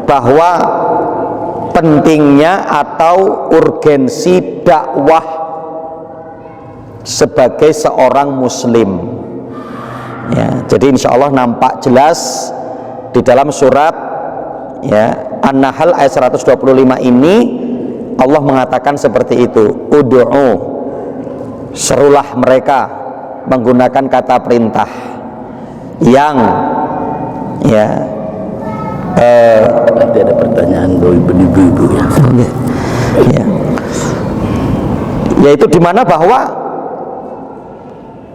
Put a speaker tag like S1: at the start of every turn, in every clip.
S1: bahwa pentingnya atau urgensi dakwah sebagai seorang muslim. Ya, jadi insya Allah nampak jelas di dalam surat ya An-Nahl ayat 125 ini Allah mengatakan seperti itu, ud'u, serulah mereka, menggunakan kata perintah yang ya
S2: nanti ada pertanyaan dari ibu-ibu ya.
S1: Ya. Yaitu dimana bahwa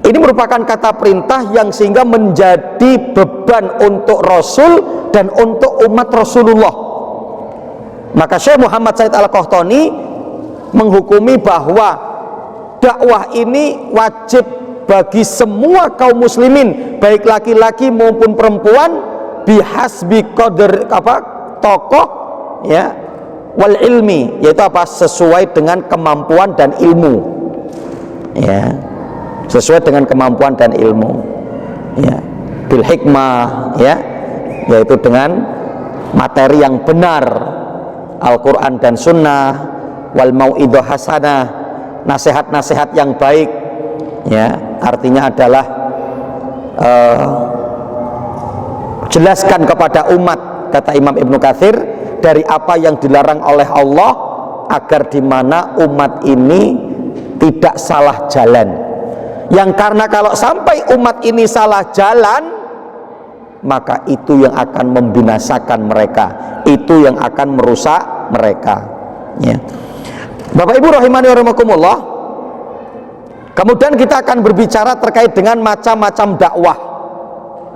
S1: ini merupakan kata perintah yang sehingga menjadi beban untuk Rasul dan untuk umat Rasulullah. Maka Syekh Muhammad Said Al-Qahtani menghukumi bahwa dakwah ini wajib bagi semua kaum muslimin, baik laki-laki maupun perempuan, bihasbi qadr tokoh ya wal ilmi, yaitu apa, sesuai dengan kemampuan dan ilmu ya, sesuai dengan kemampuan dan ilmu ya, bil hikmah ya, yaitu dengan materi yang benar, Al-Quran dan Sunnah, wal mau'idhah hasanah, nasihat-nasihat yang baik ya, artinya adalah jelaskan kepada umat, kata Imam Ibnu Katsir, dari apa yang dilarang oleh Allah agar dimana umat ini tidak salah jalan, yang karena kalau sampai umat ini salah jalan maka itu yang akan membinasakan mereka, itu yang akan merusak mereka ya. Bapak Ibu rahimani wa rahimakumullah, kemudian kita akan berbicara terkait dengan macam-macam dakwah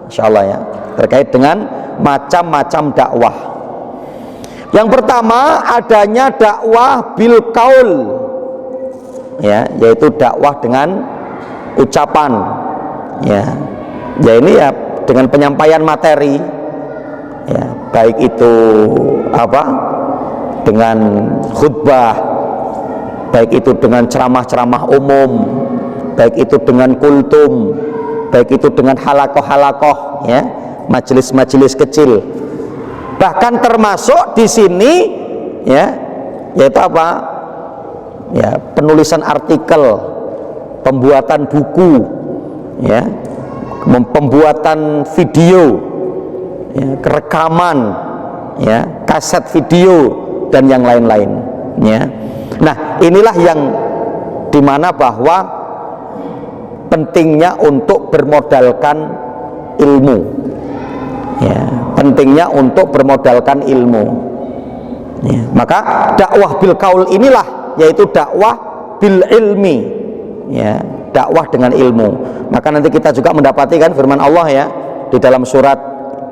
S1: insyaallah ya, terkait dengan macam-macam dakwah. Yang pertama adanya dakwah bil qaul ya, yaitu dakwah dengan ucapan ya, ya ini ya dengan penyampaian materi ya, baik itu apa, dengan khutbah, baik itu dengan ceramah-ceramah umum, baik itu dengan kultum, baik itu dengan halakoh-halakoh ya, majelis-majelis kecil, bahkan termasuk di sini ya, yaitu apa ya, penulisan artikel, pembuatan buku ya, pembuatan video ya, rekaman ya, kaset video dan yang lain-lain ya. Nah inilah yang dimana bahwa pentingnya untuk bermodalkan ilmu ya, pentingnya untuk bermodalkan ilmu ya. Maka dakwah bil qaul inilah yaitu dakwah bil ilmi ya, dakwah dengan ilmu. Maka nanti kita juga mendapati kan firman Allah ya di dalam surat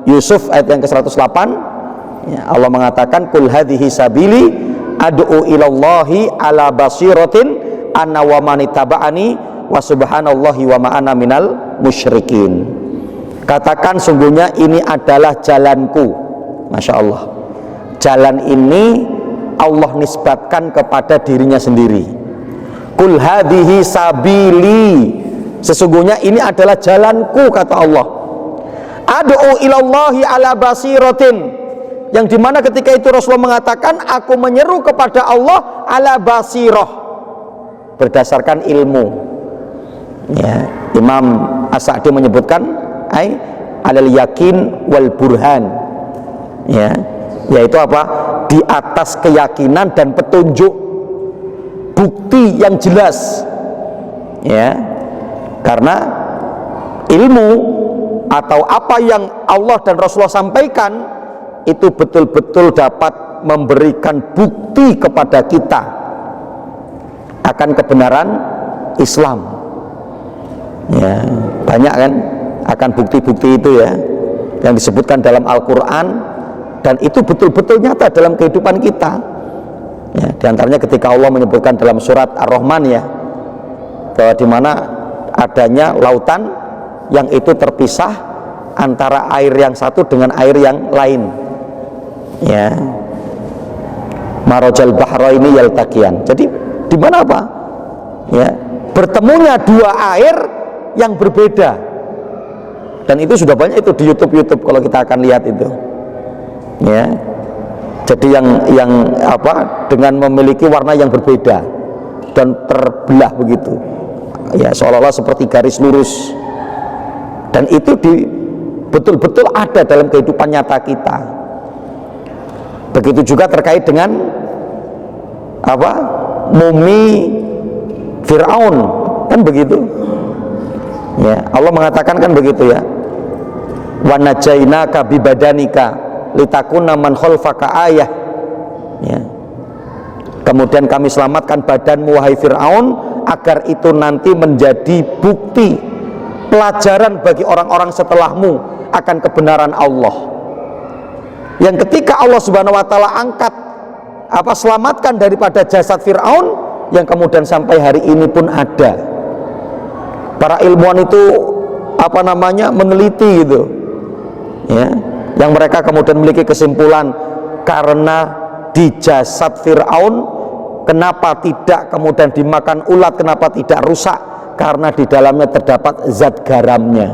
S1: Yusuf ayat yang ke-108 ya, Allah mengatakan kul hadhihi sabili ad'u ilallahi ala basiratin ana wa manittaba'ani wa subhanallahi wa ma ana minal musyrikin. Katakan sungguhnya ini adalah jalanku. Masya Allah, jalan ini Allah nisbatkan kepada dirinya sendiri. Kul hadhihi sabili, sesungguhnya ini adalah jalanku, kata Allah. Ad'u ilallahi ala basiratin, yang dimana ketika itu Rasulullah mengatakan aku menyeru kepada Allah ala basirah, berdasarkan ilmu ya. Imam As-Sa'di menyebutkan ai alal yakin wal burhan ya, yaitu apa, di atas keyakinan dan petunjuk, bukti yang jelas ya. Karena ilmu atau apa yang Allah dan Rasulullah sampaikan itu betul-betul dapat memberikan bukti kepada kita akan kebenaran Islam ya. Banyak kan akan bukti-bukti itu ya yang disebutkan dalam Al-Quran, dan itu betul-betul nyata dalam kehidupan kita ya. Di antaranya ketika Allah menyebutkan dalam surat Ar-Rahman ya, bahwa dimana adanya lautan yang itu terpisah antara air yang satu dengan air yang lain ya, marajal bahraini yaltaqiyan. Jadi di mana apa ya, bertemunya dua air yang berbeda, dan itu sudah banyak itu di YouTube kalau kita akan lihat itu ya. Jadi yang apa, dengan memiliki warna yang berbeda dan terbelah begitu, ya seolah-olah seperti garis lurus. Dan itu betul-betul ada dalam kehidupan nyata kita. Begitu juga terkait dengan apa, mumi Fir'aun, kan begitu ya. Allah mengatakan kan begitu ya, wa najainaka bibadanika litakuna man khalfaka ayah ya. Kemudian kami selamatkan badanmu wahai Fir'aun, agar itu nanti menjadi bukti pelajaran bagi orang-orang setelahmu akan kebenaran Allah. Yang ketika Allah Subhanahu wa taala angkat selamatkan daripada jasad Fir'aun, yang kemudian sampai hari ini pun ada. Para ilmuwan itu meneliti gitu ya, yang mereka kemudian memiliki kesimpulan, karena di jasad Fir'aun kenapa tidak kemudian dimakan ulat, kenapa tidak rusak, karena di dalamnya terdapat zat garamnya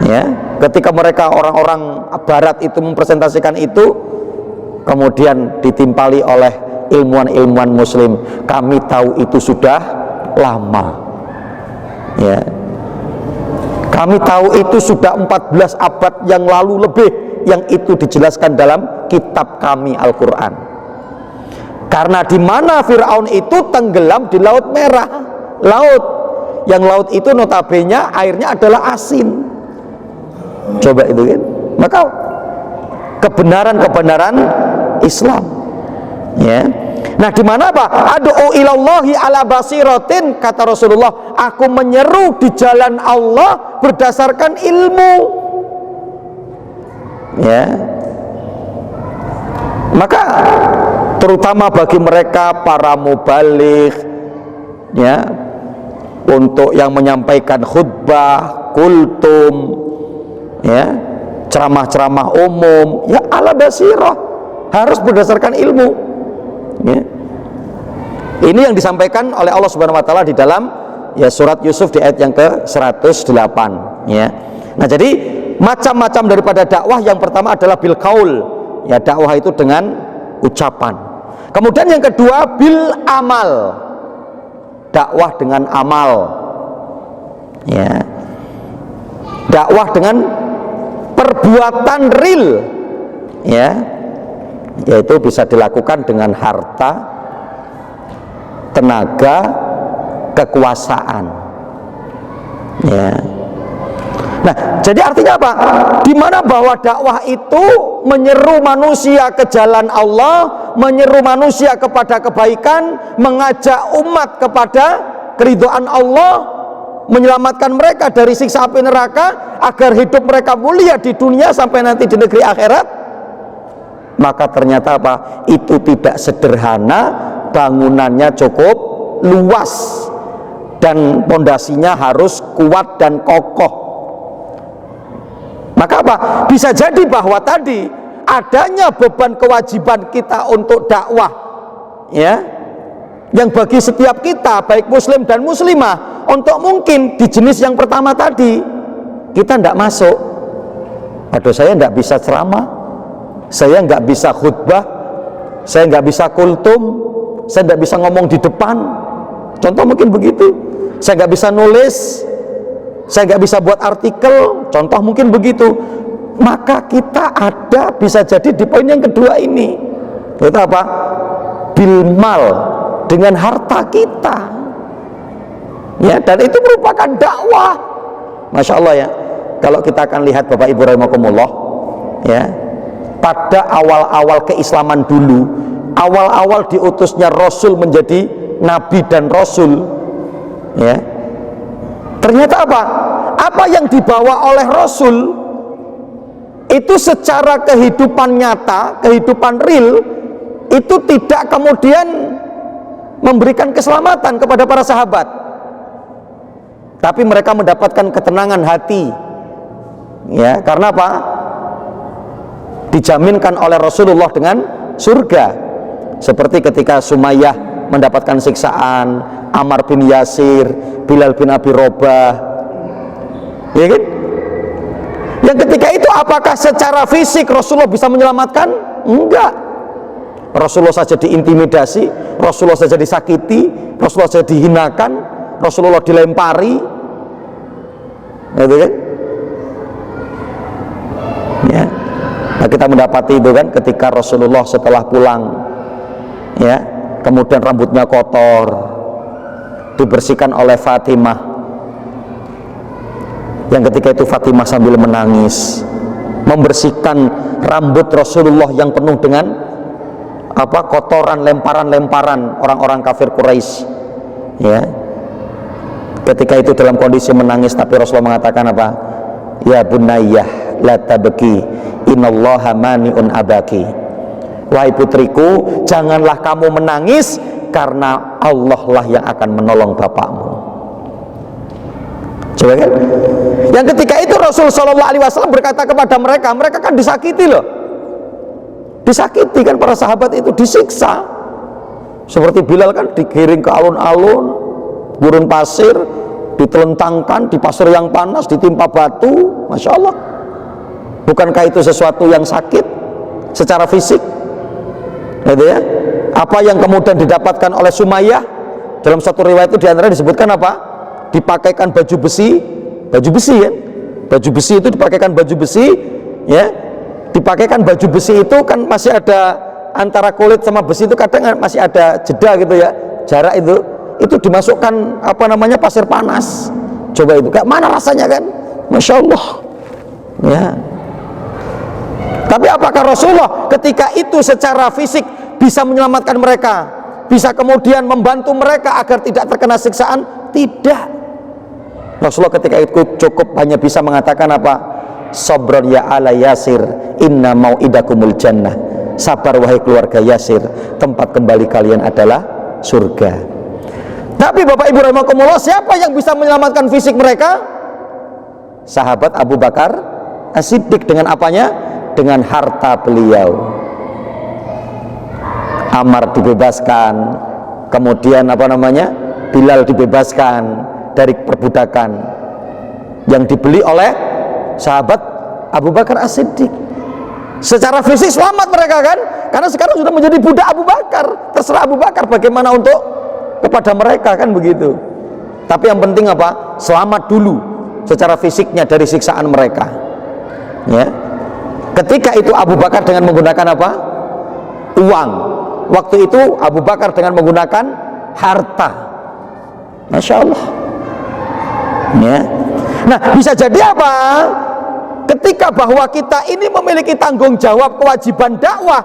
S1: ya. Ketika mereka orang-orang barat itu mempresentasikan itu, kemudian ditimpali oleh ilmuwan-ilmuwan muslim, kami tahu itu sudah lama ya, kami tahu itu sudah 14 abad yang lalu lebih, yang itu dijelaskan dalam kitab kami Al-Quran. Karena di mana Fir'aun itu tenggelam di Laut Merah, laut yang laut itu notabene airnya adalah asin. Coba itu kan, maka kebenaran Islam ya. Nah, di mana apa? Ad'u ilallahi ala basiratin, kata Rasulullah, aku menyeru di jalan Allah berdasarkan ilmu ya. Maka terutama bagi mereka para mubaligh ya, untuk yang menyampaikan khutbah, kultum ya, ceramah-ceramah umum ya, ala basirah, harus berdasarkan ilmu ya. Ini yang disampaikan oleh Allah Subhanahu wa taala di dalam ya surat Yusuf di ayat yang ke-108 ya. Nah, jadi macam-macam daripada dakwah. Yang pertama adalah bil qaul ya, dakwah itu dengan ucapan. Kemudian yang kedua bil amal, dakwah dengan amal ya, dakwah dengan perbuatan real ya, yaitu bisa dilakukan dengan harta, tenaga, kekuasaan ya. Nah, jadi artinya apa? Dimana bahwa dakwah itu menyeru manusia ke jalan Allah, menyeru manusia kepada kebaikan, mengajak umat kepada keridhaan Allah, menyelamatkan mereka dari siksa api neraka, agar hidup mereka mulia di dunia sampai nanti di negeri akhirat. Maka ternyata apa? Itu tidak sederhana, bangunannya cukup luas dan pondasinya harus kuat dan kokoh. Maka apa? Bisa jadi bahwa tadi adanya beban kewajiban kita untuk dakwah ya, yang bagi setiap kita baik muslim dan muslimah, untuk mungkin di jenis yang pertama tadi kita tidak masuk. Aduh, saya tidak bisa ceramah, saya nggak bisa khutbah, saya nggak bisa kultum, saya nggak bisa ngomong di depan, contoh mungkin begitu. Saya nggak bisa nulis, saya nggak bisa buat artikel, contoh mungkin begitu. Maka kita ada bisa jadi di poin yang kedua ini, itu apa? Bilmal, dengan harta kita ya, dan itu merupakan dakwah. Masya Allah ya, kalau kita akan lihat Bapak Ibu rahimakumullah ya, pada awal-awal keislaman dulu, awal-awal diutusnya Rasul menjadi Nabi dan Rasul ya, ternyata apa yang dibawa oleh Rasul itu secara kehidupan nyata, kehidupan real, itu tidak kemudian memberikan keselamatan kepada para sahabat, tapi mereka mendapatkan ketenangan hati ya. Karena apa? Dijaminkan oleh Rasulullah dengan surga, seperti ketika Sumayyah mendapatkan siksaan, Ammar bin Yasir, Bilal bin Abi Robah ya kan? Yang ketika itu apakah secara fisik Rasulullah bisa menyelamatkan? Enggak. Rasulullah saja diintimidasi, Rasulullah saja disakiti, Rasulullah saja dihinakan, Rasulullah dilempari, gitu kan? Ya. Nah, kita mendapati itu kan ketika Rasulullah setelah pulang, ya, kemudian rambutnya kotor, dibersihkan oleh Fatimah. Yang ketika itu Fatimah sambil menangis membersihkan rambut Rasulullah yang penuh dengan kotoran, lemparan-lemparan orang-orang kafir Quraisy. Ya. Ketika itu dalam kondisi menangis, tapi Rasulullah mengatakan apa? Ya bunayyah la tabki, innallaha mani'un abaki. Wahai putriku, janganlah kamu menangis, karena Allah lah yang akan menolong bapakmu. Coba kan? Yang ketika itu Rasul Shallallahu Alaihi Wasallam berkata kepada mereka, mereka kan disakiti loh, disakiti kan, para sahabat itu disiksa. Seperti Bilal kan digiring ke alun-alun, gurun pasir, ditelentangkan di pasir yang panas, ditimpa batu. Masya Allah, bukankah itu sesuatu yang sakit secara fisik? Gitu ya? Apa yang kemudian didapatkan oleh Sumayyah dalam satu riwayat itu diantara disebutkan apa? Dipakaikan baju besi kan? Baju besi itu dipakaikan baju besi, ya. Dipakaikan baju besi itu kan masih ada antara kulit sama besi itu kadang masih ada jeda gitu ya, jarak itu dimasukkan pasir panas. Coba itu kayak mana rasanya kan? Masya Allah, ya. Tapi apakah Rasulullah ketika itu secara fisik bisa menyelamatkan mereka, bisa kemudian membantu mereka agar tidak terkena siksaan? Tidak. Rasulullah ketika itu cukup hanya bisa mengatakan apa? Sabron ya ala Yasir, inna mau'idakumul jannah. Sabar wahai keluarga Yasir, tempat kembali kalian adalah surga. Tapi Bapak Ibu rahimakumullah, siapa yang bisa menyelamatkan fisik mereka? Sahabat Abu Bakar As-Siddiq. Dengan apanya? Dengan harta beliau. Ammar dibebaskan, kemudian Bilal dibebaskan dari perbudakan yang dibeli oleh sahabat Abu Bakar As-Siddiq. Secara fisik selamat mereka kan, karena sekarang sudah menjadi budak Abu Bakar. Terserah Abu Bakar bagaimana untuk kepada mereka kan begitu. Tapi yang penting apa? Selamat dulu secara fisiknya dari siksaan mereka, ya. Ketika itu Abu Bakar dengan menggunakan apa? Uang. Waktu itu Abu Bakar dengan menggunakan harta. Masya Allah, ya. Nah, bisa jadi apa? Ketika bahwa kita ini memiliki tanggung jawab kewajiban dakwah,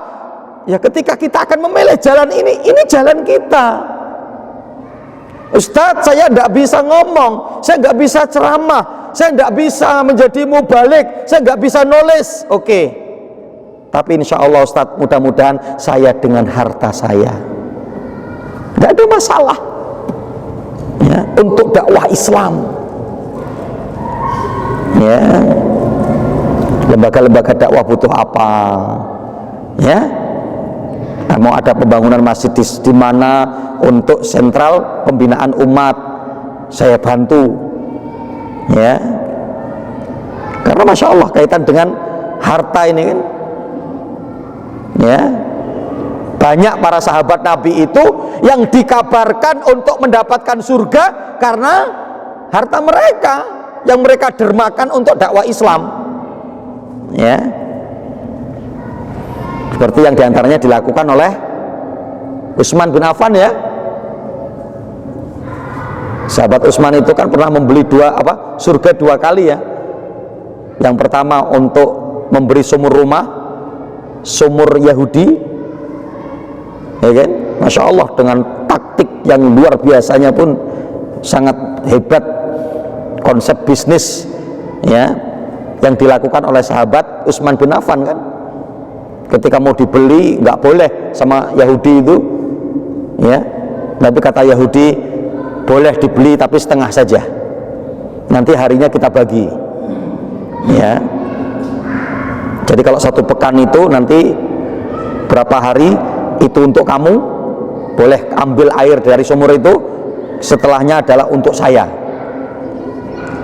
S1: ya ketika kita akan memilih jalan ini jalan kita. Ustadz, saya tidak bisa ngomong, saya nggak bisa ceramah, saya nggak bisa menjadi mubalik, saya nggak bisa nulis. Oke, tapi insya Allah Ustadz, mudah-mudahan saya dengan harta saya, nggak ada masalah, ya, untuk dakwah Islam. Ya, lembaga-lembaga dakwah butuh apa? Ya, mau ada pembangunan masjid di mana untuk sentral pembinaan umat, saya bantu, ya. Karena Masya Allah kaitan dengan harta ini kan, ya. Banyak para sahabat Nabi itu yang dikabarkan untuk mendapatkan surga karena harta mereka yang mereka dermakan untuk dakwah Islam, ya. Seperti yang diantaranya dilakukan oleh Utsman bin Affan, ya. Sahabat Utsman itu kan pernah membeli surga 2 kali, ya. Yang pertama untuk memberi sumur rumah, sumur Yahudi, ya kan? Masya Allah, dengan taktik yang luar biasanya pun sangat hebat, konsep bisnis, ya, yang dilakukan oleh sahabat Utsman bin Affan kan. Ketika mau dibeli nggak boleh sama Yahudi itu, ya, tapi kata Yahudi boleh dibeli tapi setengah saja, nanti harinya kita bagi, ya. Jadi kalau 1 pekan itu nanti berapa hari itu untuk kamu, boleh ambil air dari sumur itu, setelahnya adalah untuk saya,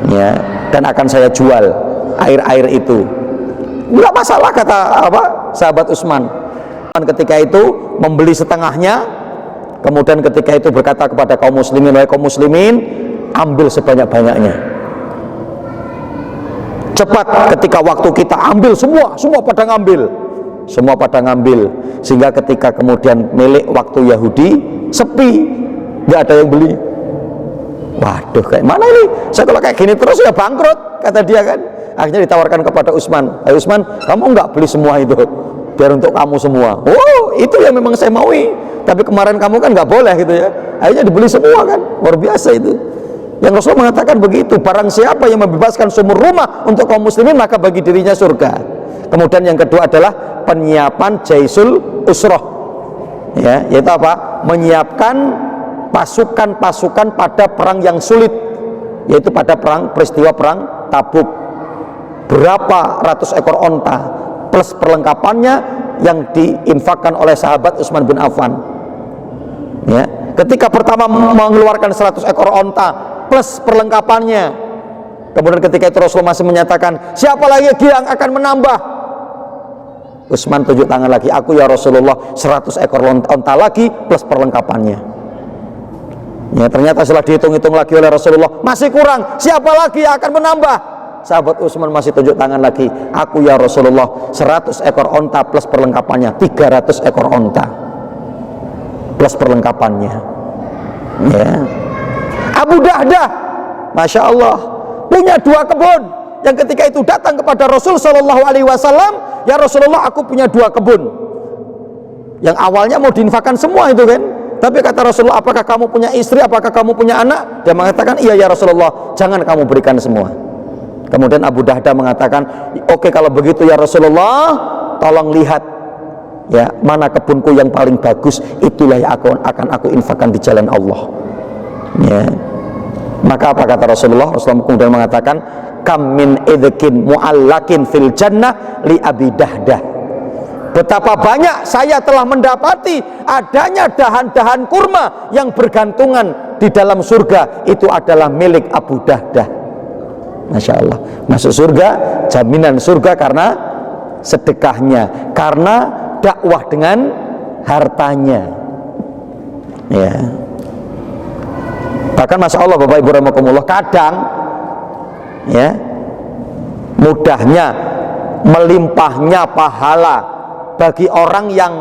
S1: ya, dan akan saya jual air-air itu. Enggak masalah kata sahabat Utsman. ketika itu membeli setengahnya, kemudian ketika itu berkata kepada kaum muslimin, wahai kaum muslimin, ambil sebanyak-banyaknya, cepat, ketika waktu kita ambil semua pada ngambil, sehingga ketika kemudian milik waktu Yahudi sepi, nggak ada yang beli. Waduh, kayak mana ini? Saya kalau kayak gini terus ya bangkrut, kata dia kan. Akhirnya ditawarkan kepada Utsman, "Hai Utsman, kamu nggak beli semua itu, biar untuk kamu semua." Oh, itu yang memang saya maui, tapi kemarin kamu kan nggak boleh gitu ya. Akhirnya dibeli semua kan, luar biasa itu. Yang Rasul mengatakan begitu, barang siapa yang membebaskan sumur rumah untuk kaum muslimin, maka bagi dirinya surga. Kemudian yang kedua adalah penyiapan jaisul usroh, ya, yaitu apa? Menyiapkan pasukan-pasukan pada perang yang sulit, yaitu pada peristiwa perang Tabuk. Berapa ratus ekor onta plus perlengkapannya yang diinfakkan oleh sahabat Utsman bin Affan, ya. Ketika pertama mengeluarkan 100 ekor onta plus perlengkapannya, kemudian ketika itu Rasulullah masih menyatakan, siapa lagi yang akan menambah? Utsman tunjuk tangan lagi, aku ya Rasulullah, 100 ekor onta lagi plus perlengkapannya. Ya, ternyata setelah dihitung-hitung lagi oleh Rasulullah, masih kurang, siapa lagi yang akan menambah? Sahabat Utsman masih tunjuk tangan lagi, aku ya Rasulullah, 100 ekor onta plus perlengkapannya, 300 ekor onta plus perlengkapannya, ya. Abu Dahdah, Masya Allah, punya 2 kebun, yang ketika itu datang kepada Rasul Shallallahu Alaihi Wasallam, ya Rasulullah, aku punya 2 kebun. Yang awalnya mau diinfakkan semua itu kan, tapi kata Rasulullah, apakah kamu punya istri, apakah kamu punya anak? Dia mengatakan, iya ya Rasulullah, jangan kamu berikan semua. Kemudian Abu Dahdah mengatakan, oke, kalau begitu ya Rasulullah, tolong lihat ya, mana kebunku yang paling bagus, itulah yang akan aku infakkan di jalan Allah, ya. Maka apa kata Rasulullah? Rasulullah kemudian mengatakan, kam min idkin mu'allakin fil jannah li Abi Dahdah, betapa banyak saya telah mendapati adanya dahan-dahan kurma yang bergantungan di dalam surga, itu adalah milik Abu Dahdah. Masya Allah, masuk surga, jaminan surga karena sedekahnya, karena dakwah dengan hartanya, ya. Bahkan Masya Allah, Bapak Ibu rahimakumullah, kadang ya, mudahnya, melimpahnya pahala bagi orang yang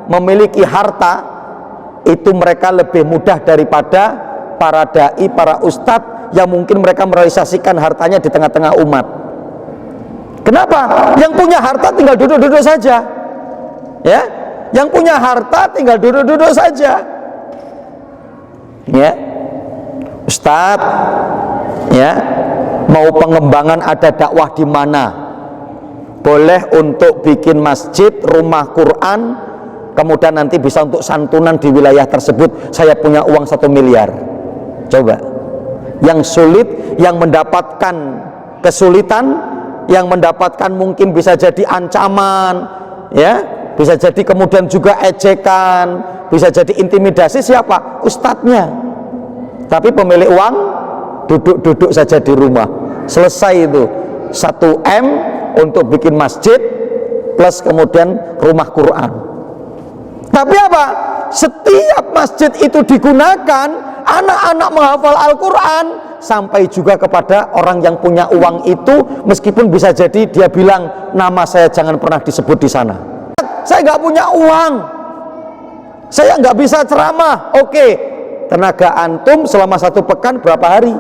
S1: memiliki harta itu, mereka lebih mudah daripada para dai, para ustadz yang mungkin mereka merealisasikan hartanya di tengah-tengah umat. Kenapa? Yang punya harta tinggal duduk-duduk saja, ya. Yang punya harta tinggal duduk-duduk saja, ya. Ustadz, ya, mau pengembangan ada dakwah di mana? Boleh untuk bikin masjid, rumah Quran, kemudian nanti bisa untuk santunan di wilayah tersebut. Saya punya uang 1 miliar. Coba. Yang sulit, yang mendapatkan kesulitan, yang mendapatkan mungkin bisa jadi ancaman, ya, bisa jadi kemudian juga ejekan, bisa jadi intimidasi, siapa? Ustadznya. Tapi pemilik uang duduk-duduk saja di rumah, selesai itu 1 M untuk bikin masjid plus kemudian rumah Quran. Tapi apa? Setiap masjid itu digunakan, anak-anak menghafal Al-Quran, sampai juga kepada orang yang punya uang itu, meskipun bisa jadi dia bilang, nama saya jangan pernah disebut di sana. Saya nggak punya uang, saya nggak bisa ceramah. Oke, tenaga antum selama 1 pekan berapa hari?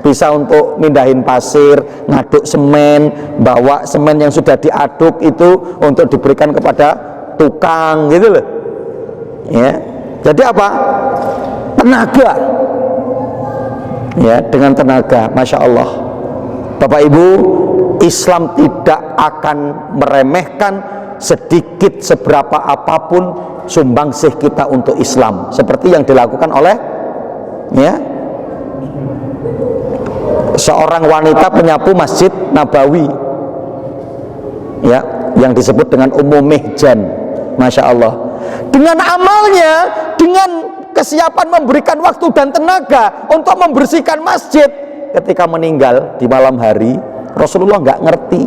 S1: Bisa untuk mindahin pasir, ngaduk semen, bawa semen yang sudah diaduk itu untuk diberikan kepada tukang, gitu loh, ya. Jadi apa? Tenaga, ya, dengan tenaga. Masya Allah, Bapak Ibu, Islam tidak akan meremehkan sedikit seberapa apapun sumbangsih kita untuk Islam, seperti yang dilakukan oleh, ya, seorang wanita penyapu Masjid Nabawi, ya, yang disebut dengan Ummu Mihjan. Masya Allah, dengan amalnya, dengan kesiapan memberikan waktu dan tenaga untuk membersihkan masjid, ketika meninggal di malam hari, Rasulullah nggak ngerti.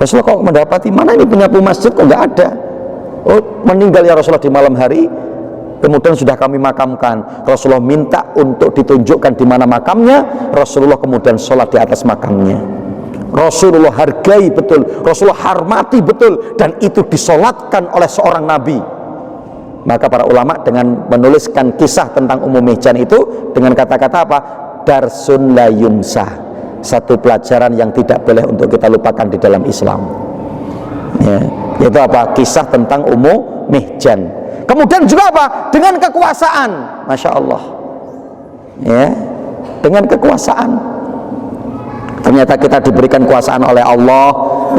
S1: Rasulullah kok mendapati, mana ini penyapu masjid kok nggak ada? Oh, meninggal ya Rasulullah di malam hari, kemudian sudah kami makamkan. Rasulullah minta untuk ditunjukkan di mana makamnya. Rasulullah kemudian sholat di atas makamnya. Rasulullah hargai betul, Rasulullah hormati betul, dan itu disolatkan oleh seorang nabi. Maka para ulama dengan menuliskan kisah tentang Mihjan itu dengan kata-kata apa? Darsun la yunsa, satu pelajaran yang tidak boleh untuk kita lupakan di dalam Islam, ya, yaitu apa? Kisah tentang Mihjan. Kemudian juga apa? Dengan kekuasaan, Masya Allah, ya, dengan kekuasaan. Ternyata kita diberikan kekuasaan oleh Allah,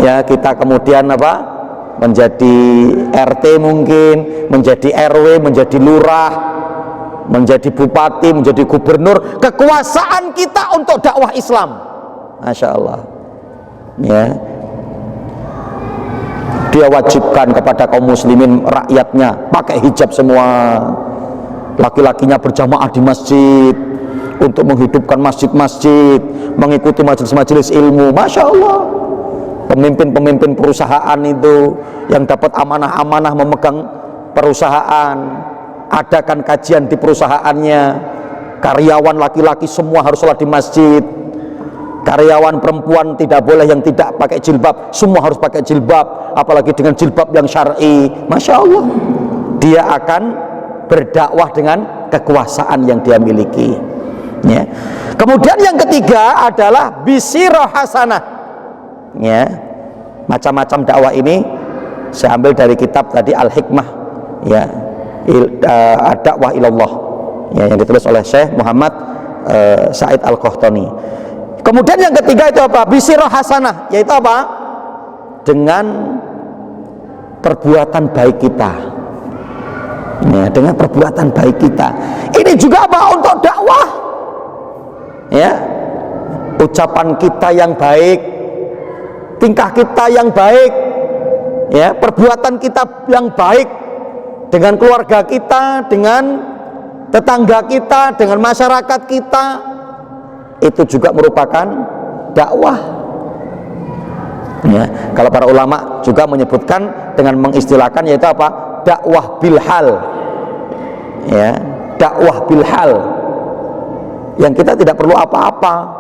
S1: ya, kita kemudian apa? Menjadi RT mungkin, menjadi RW, menjadi lurah, menjadi bupati, menjadi gubernur. Kekuasaan kita untuk dakwah Islam, Masya Allah, ya. Dia wajibkan kepada kaum muslimin rakyatnya pakai hijab semua, laki-lakinya berjamaah di masjid untuk menghidupkan masjid-masjid, mengikuti majelis-majelis ilmu. Masya Allah, pemimpin-pemimpin perusahaan itu yang dapat amanah-amanah memegang perusahaan, adakan kajian di perusahaannya. Karyawan laki-laki semua harus sholat di masjid, karyawan perempuan tidak boleh yang tidak pakai jilbab, semua harus pakai jilbab, apalagi dengan jilbab yang syar'i. Masya Allah, dia akan berdakwah dengan kekuasaan yang dia miliki, ya. Kemudian yang ketiga adalah bisirah hasanah, ya. Macam-macam dakwah ini saya ambil dari kitab tadi Al-Hikmah, ya, Ad-Da'wah Ilallah, ya, yang ditulis oleh Syekh Muhammad Said Al-Qahtani. Kemudian yang ketiga itu apa? Bisirah hasanah, yaitu apa? Dengan perbuatan baik kita, ya, dengan perbuatan baik kita. Ini juga apa? Untuk dakwah, ya. Ucapan kita yang baik, tingkah kita yang baik, ya, perbuatan kita yang baik dengan keluarga kita, dengan tetangga kita, dengan masyarakat kita, itu juga merupakan dakwah, ya. Kalau para ulama juga menyebutkan dengan mengistilahkan yaitu apa? Dakwah bilhal, ya, dakwah bilhal, yang kita tidak perlu apa-apa,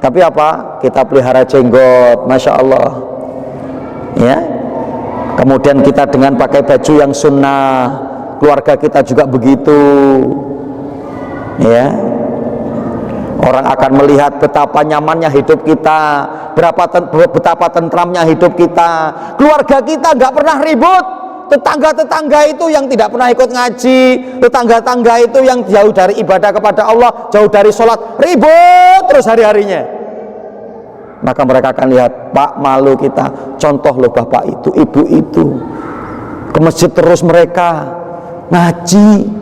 S1: tapi apa? Kita pelihara jenggot, Masya Allah, ya. Kemudian kita dengan pakai baju yang sunnah, keluarga kita juga begitu, ya. Orang akan melihat betapa nyamannya hidup kita, betapa tentramnya hidup kita. Keluarga kita nggak pernah ribut. Tetangga-tetangga itu yang tidak pernah ikut ngaji, tetangga-tetangga itu yang jauh dari ibadah kepada Allah, jauh dari sholat, ribut terus hari-harinya. Maka mereka akan lihat, Pak, malu kita. Contoh loh bapak itu, ibu itu, ke masjid terus mereka, ngaji,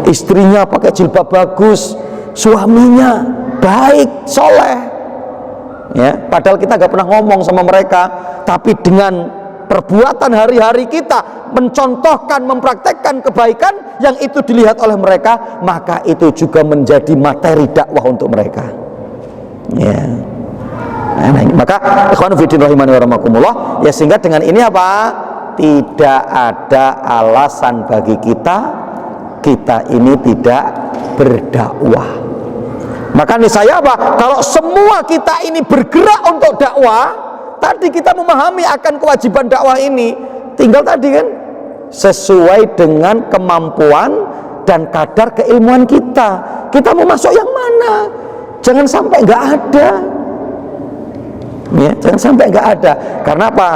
S1: istrinya pakai jilbab bagus, suaminya baik, soleh, ya. Padahal kita nggak pernah ngomong sama mereka, tapi dengan perbuatan hari-hari kita mencontohkan, mempraktekkan kebaikan yang itu dilihat oleh mereka, maka itu juga menjadi materi dakwah untuk mereka, ya. Nah, maka ikhwan fillah rahimani wa rahmakumullah, ya, sehingga dengan ini apa? Tidak ada alasan bagi kita ini tidak berdakwah. Maka nih saya apa? Kalau semua kita ini bergerak untuk dakwah, tadi kita memahami akan kewajiban dakwah ini, tinggal tadi kan sesuai dengan kemampuan dan kadar keilmuan kita. Kita mau masuk yang mana? Jangan sampai nggak ada, ya, jangan sampai nggak ada. Karena apa?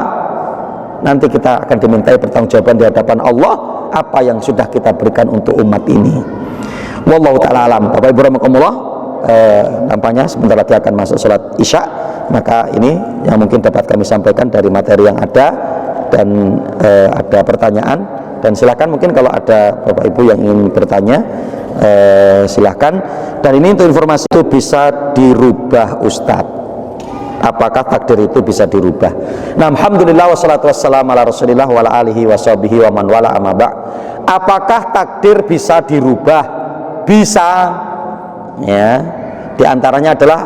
S1: Nanti kita akan dimintai pertanggungjawaban di hadapan Allah apa yang sudah kita berikan untuk umat ini. Wallahu ta'ala alam. Bapak Ibu rahimakumullah, nampaknya sebentar lagi akan masuk sholat isya. Maka ini yang mungkin dapat kami sampaikan dari materi yang ada, dan ada pertanyaan, dan silakan mungkin kalau ada Bapak Ibu yang ingin bertanya, silakan. Dan ini untuk informasi itu bisa dirubah Ustadz. Apakah takdir itu bisa dirubah? Nah, alhamdulillah wassalatu wassalamu ala rasulillah wa ala alihi wa sahbihi wa man wala amma ba'. Apakah takdir bisa dirubah? Bisa, ya. Di antaranya adalah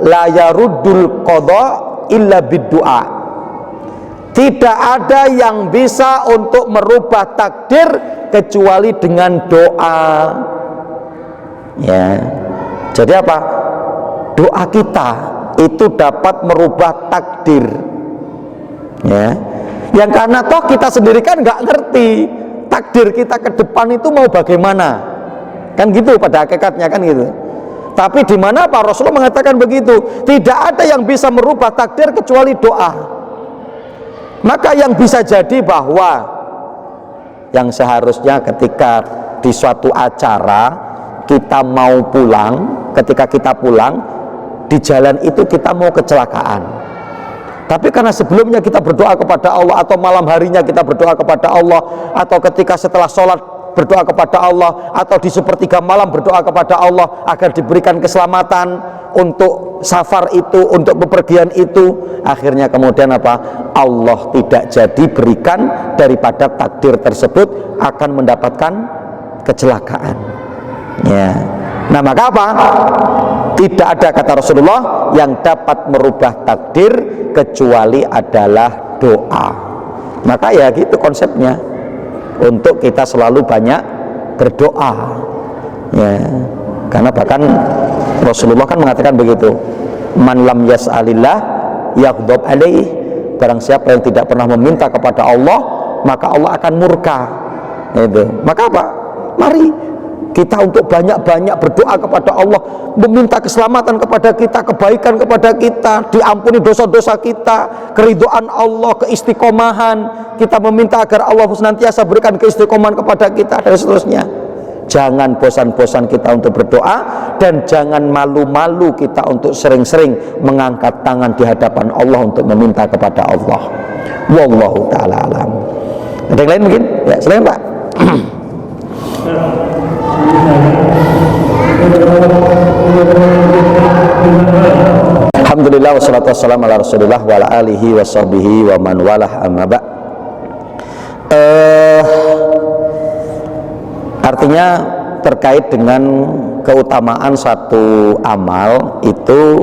S1: la yaruddul qada illa biddu'a. Tidak ada yang bisa untuk merubah takdir kecuali dengan doa. Ya. Jadi apa? Doa kita itu dapat merubah takdir. Ya. Yang karena toh kita sendiri kan nggak ngerti takdir kita ke depan itu mau bagaimana. Kan gitu pada hakikatnya, kan gitu. Tapi di mana Pak Rasulullah mengatakan begitu, tidak ada yang bisa merubah takdir kecuali doa. Maka yang bisa jadi bahwa yang seharusnya ketika di suatu acara kita mau pulang, ketika kita pulang di jalan itu kita mau kecelakaan, tapi karena sebelumnya kita berdoa kepada Allah, atau malam harinya kita berdoa kepada Allah, atau ketika setelah sholat berdoa kepada Allah, atau di sepertiga malam berdoa kepada Allah agar diberikan keselamatan untuk safar itu, untuk bepergian itu, akhirnya kemudian apa? Allah tidak jadi berikan, daripada takdir tersebut akan mendapatkan kecelakaan. Ya. Nah, maka apa? Tidak ada, kata Rasulullah, yang dapat merubah takdir kecuali adalah doa. Maka ya gitu konsepnya, untuk kita selalu banyak berdoa. Ya. Karena bahkan Rasulullah kan mengatakan begitu, man lam yas'alillah yaghdab alaih. Barang siapa yang tidak pernah meminta kepada Allah, maka Allah akan murka. Itu. Maka apa? Mari kita untuk banyak-banyak berdoa kepada Allah, meminta keselamatan kepada kita, kebaikan kepada kita, diampuni dosa-dosa kita, keridhaan Allah, keistiqomahan. Kita meminta agar Allah senantiasa berikan keistiqomahan kepada kita, dan seterusnya. Jangan bosan-bosan kita untuk berdoa, dan jangan malu-malu kita untuk sering-sering mengangkat tangan di hadapan Allah untuk meminta kepada Allah. Wallahu ta'ala alam. Ada yang lain mungkin? Ya, silakan Pak. Alhamdulillah wassalatu wassalamu ala Rasulillah wa ala alihi wa sahbihi wa man walah, amma ba'. Artinya terkait dengan keutamaan satu amal itu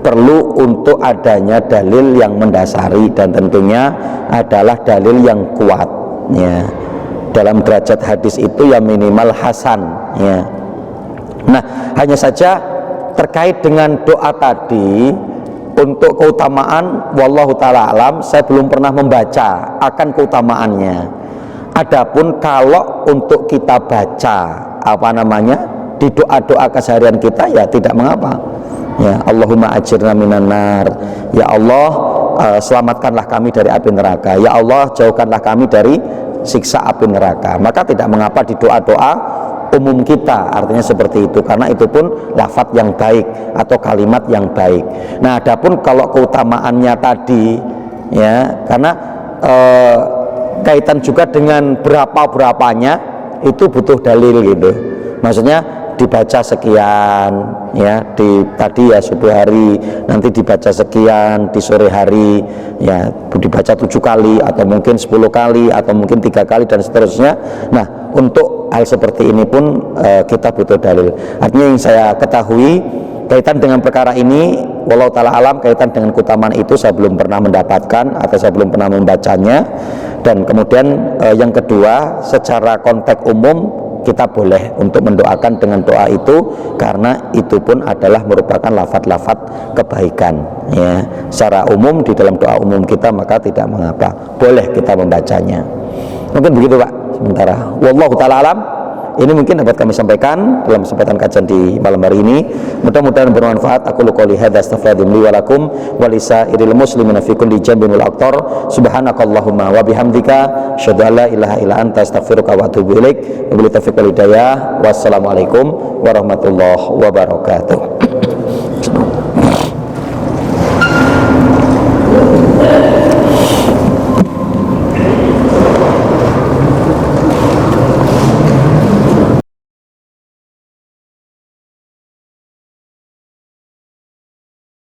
S1: perlu untuk adanya dalil yang mendasari, dan tentunya adalah dalil yang kuat. Ya. Dalam derajat hadis itu ya minimal hasan. Ya. Nah, hanya saja terkait dengan doa tadi, untuk keutamaan wallahu ta'ala alam, saya belum pernah membaca akan keutamaannya. Adapun kalau untuk kita baca di doa-doa keseharian kita, ya tidak mengapa. Ya, Allahumma ajirna minan nar. Ya Allah, selamatkanlah kami dari api neraka. Ya Allah, jauhkanlah kami dari siksa api neraka. Maka tidak mengapa di doa-doa umum kita, artinya seperti itu, karena itu pun lafadz yang baik atau kalimat yang baik. Nah, adapun kalau keutamaannya tadi, ya, karena kaitan juga dengan berapanya itu butuh dalil gitu. Maksudnya dibaca sekian, ya, tadi ya subuh hari, nanti dibaca sekian di sore hari, ya dibaca 7 kali atau mungkin 10 kali atau mungkin 3 kali dan seterusnya. Nah, untuk hal seperti ini pun kita butuh dalil. Artinya yang saya ketahui kaitan dengan perkara ini, wallahu ta'ala alam, kaitan dengan keutamaan itu saya belum pernah mendapatkan atau saya belum pernah membacanya. Dan kemudian yang kedua, secara konteks umum kita boleh untuk mendoakan dengan doa itu, karena itu pun adalah merupakan lafadz-lafadz kebaikan, ya. Secara umum di dalam doa umum kita, maka tidak mengapa, boleh kita membacanya. Mungkin begitu Pak sementara. Wallahu ta'ala alam. Ini mungkin dapat kami sampaikan dalam kesempatan kajian di malam hari ini. Mudah-mudahan bermanfaat. Aku qouli hadza astaghfirullahi li wa lakum wa lisairil muslimina fi kulli jambin wal aqtar. Subhanakallahumma wa bihamdika asyhadu an la ilaha illa anta astaghfiruka wa atubu ilaik. Wabillahi taufiq wal hidayah. Wassalamualaikum warahmatullahi wabarakatuh.